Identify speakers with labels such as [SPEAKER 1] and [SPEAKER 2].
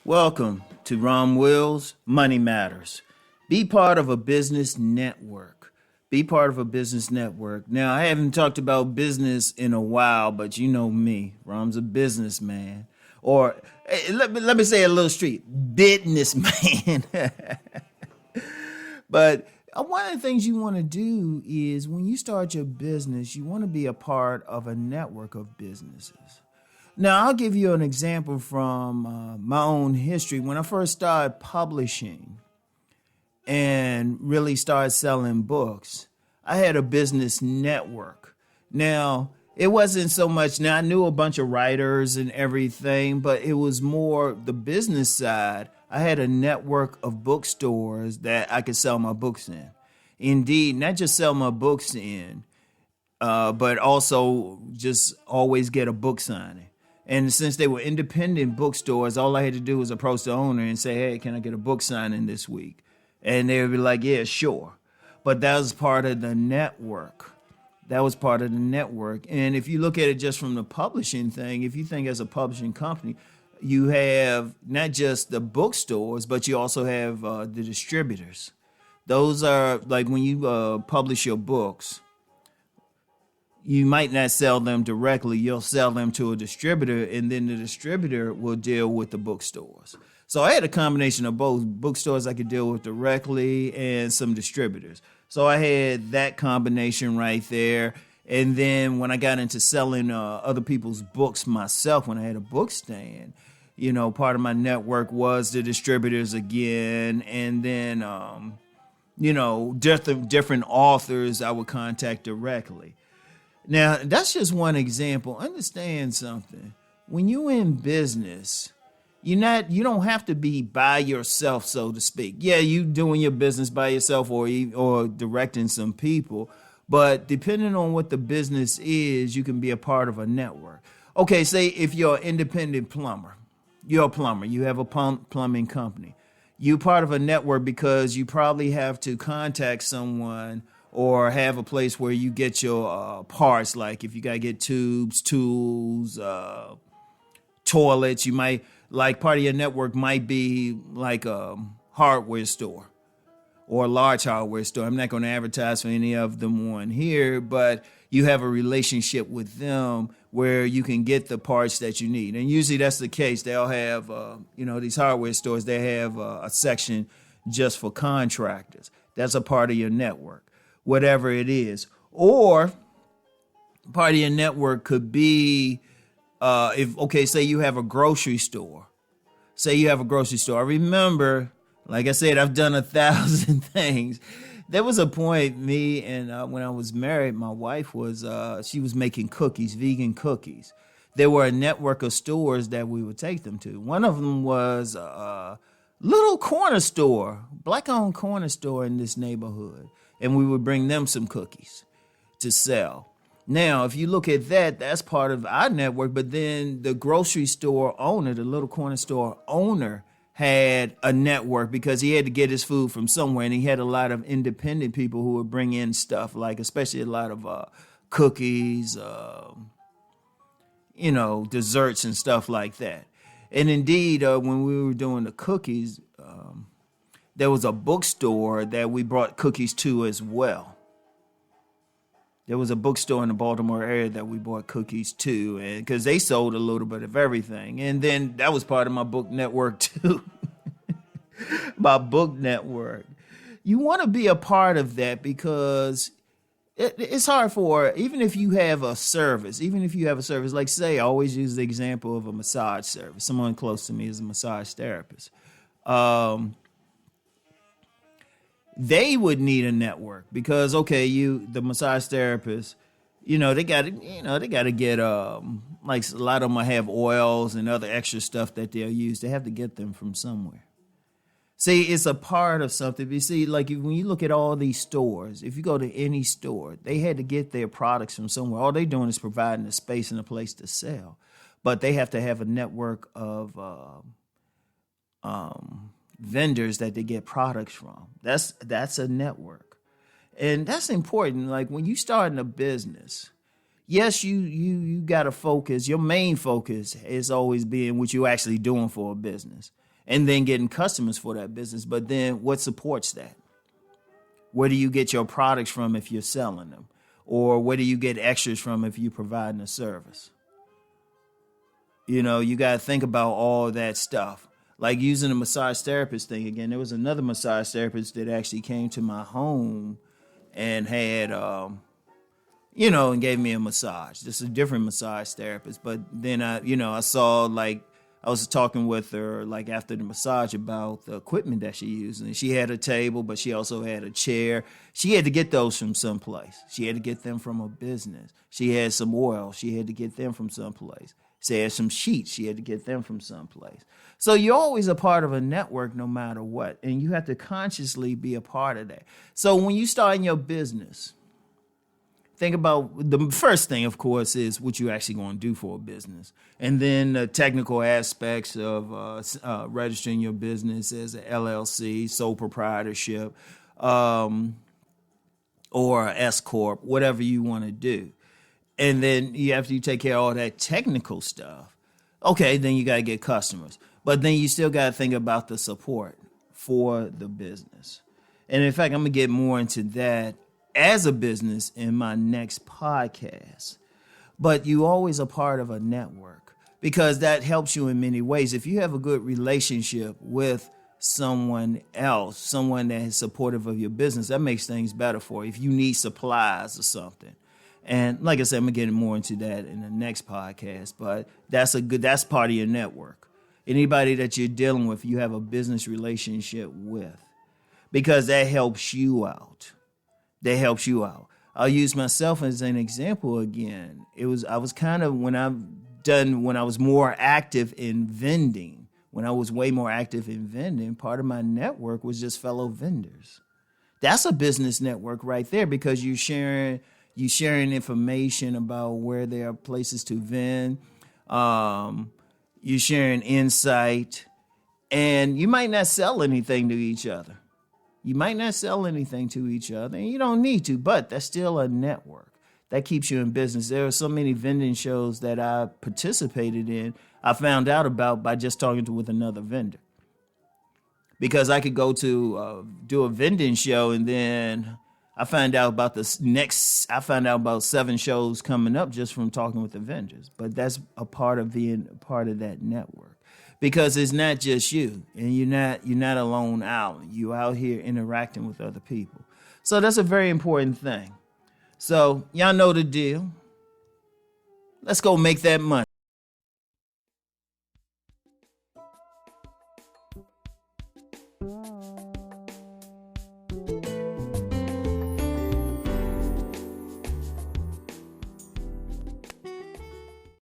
[SPEAKER 1] Welcome to Rom Wills Money Matters. Be part of a business network. Be part of a business network. Now, I haven't talked about business in a while, but you know me. Rom's a businessman. Or let me say it a little street, businessman. But one of the things you want to do is when you start your business, you want to be a part of a network of businesses. Now, I'll give you an example from my own history. When I first started publishing and really started selling books, I had a business network. Now, it wasn't so much, now I knew a bunch of writers and everything, but it was more the business side. I had a network of bookstores that I could sell my books in. Indeed, not just sell my books in, but also just always get a book signing. And since they were independent bookstores, all I had to do was approach the owner and say, hey, can I get a book signing this week? And they would be like, yeah, sure. But that was part of the network. That was part of the network. And if you look at it just from the publishing thing, if you think as a publishing company, you have not just the bookstores, but you also have the distributors. Those are like when you publish your books, you might not sell them directly. You'll sell them to a distributor, and then the distributor will deal with the bookstores. So I had a combination of both bookstores I could deal with directly and some distributors. So I had that combination right there. And then when I got into selling other people's books myself, when I had a book stand, you know, part of my network was the distributors again. And then, different authors I would contact directly. Now, that's just one example. Understand something. When you're in business, you don't have to be by yourself, so to speak. Yeah, you doing your business by yourself or directing some people, but depending on what the business is, you can be a part of a network. Okay, say if you're an independent plumber. You're a plumber. You have a plumbing company. You're part of a network because you probably have to contact someone or have a place where you get your parts, like if you got to get tubes, tools, toilets. You might, like part of your network might be like a hardware store or a large hardware store. I'm not going to advertise for any of them on here, but you have a relationship with them where you can get the parts that you need. And usually that's the case. They'll have, these hardware stores, they have a section just for contractors. That's a part of your network, whatever it is. Or part of your network could be, say you have a grocery store. Say you have a grocery store. I remember, like I said, I've done 1,000 things. There was a point, me and when I was married, my wife she was making cookies, vegan cookies. There were a network of stores that we would take them to. One of them was a little corner store, black-owned corner store in this neighborhood. And we would bring them some cookies to sell. Now, if you look at that, that's part of our network. But then the grocery store owner, the little corner store owner, had a network because he had to get his food from somewhere. And he had a lot of independent people who would bring in stuff, like especially a lot of cookies, desserts and stuff like that. And indeed, when we were doing the cookies, there was a bookstore that we brought cookies to as well. There was a bookstore in the Baltimore area that we bought cookies to, and because they sold a little bit of everything. And then that was part of my book network too. My book network. You want to be a part of that because it's hard even if you have a service, like say, I always use the example of a massage service. Someone close to me is a massage therapist. They would need a network because, the massage therapist, they got to get, like a lot of them have oils and other extra stuff that they'll use. They have to get them from somewhere. See, it's a part of something. You see, like when you look at all these stores, if you go to any store, they had to get their products from somewhere. All they're doing is providing a space and a place to sell. But they have to have a network of vendors that they get products from. That's a network. And that's important. Like when you start in a business, yes, you got to focus. Your main focus is always being what you're actually doing for a business. and then getting customers for that business. But then what supports that? Where do you get your products from if you're selling them? Or where do you get extras from if you're providing a service? You got to think about all that stuff. Like using a massage therapist thing again, there was another massage therapist that actually came to my home and had, and gave me a massage. This is a different massage therapist. But then I saw, like, I was talking with her like after the massage about the equipment that she used. And she had a table, but she also had a chair. She had to get those from someplace. She had to get them from a business. She had some oil. She had to get them from someplace. She had some sheets. She had to get them from someplace. So you're always a part of a network no matter what. And you have to consciously be a part of that. So when you start in your business, think about the first thing, of course, is what you're actually going to do for a business. And then the technical aspects of registering your business as an LLC, sole proprietorship, or an S Corp, whatever you want to do. And then after you take care of all that technical stuff, okay, then you got to get customers. But then you still got to think about the support for the business. And in fact, I'm going to get more into that as a business in my next podcast. But you always a part of a network because that helps you in many ways. If you have a good relationship with someone else, someone that is supportive of your business, that makes things better for you. If you need supplies or something. And like I said, I'm going to get more into that in the next podcast, but that's part of your network. Anybody that you're dealing with, you have a business relationship with, because that helps you out. I'll use myself as an example again. I was when I was more active in vending, when I was way more active in vending, part of my network was just fellow vendors. That's a business network right there because you're sharing information about where there are places to vend. You're sharing insight, and you might not sell anything to each other. And you don't need to, but that's still a network. That keeps you in business. There are so many vending shows that I participated in, I found out about by just talking with another vendor. Because I could go to do a vending show, and then I found out about I found out about 7 shows coming up just from talking with the vendors. But that's a part of being a part of that network. Because it's not just you, and you're not alone out. You're out here interacting with other people. So that's a very important thing. So y'all know the deal. Let's go make that money.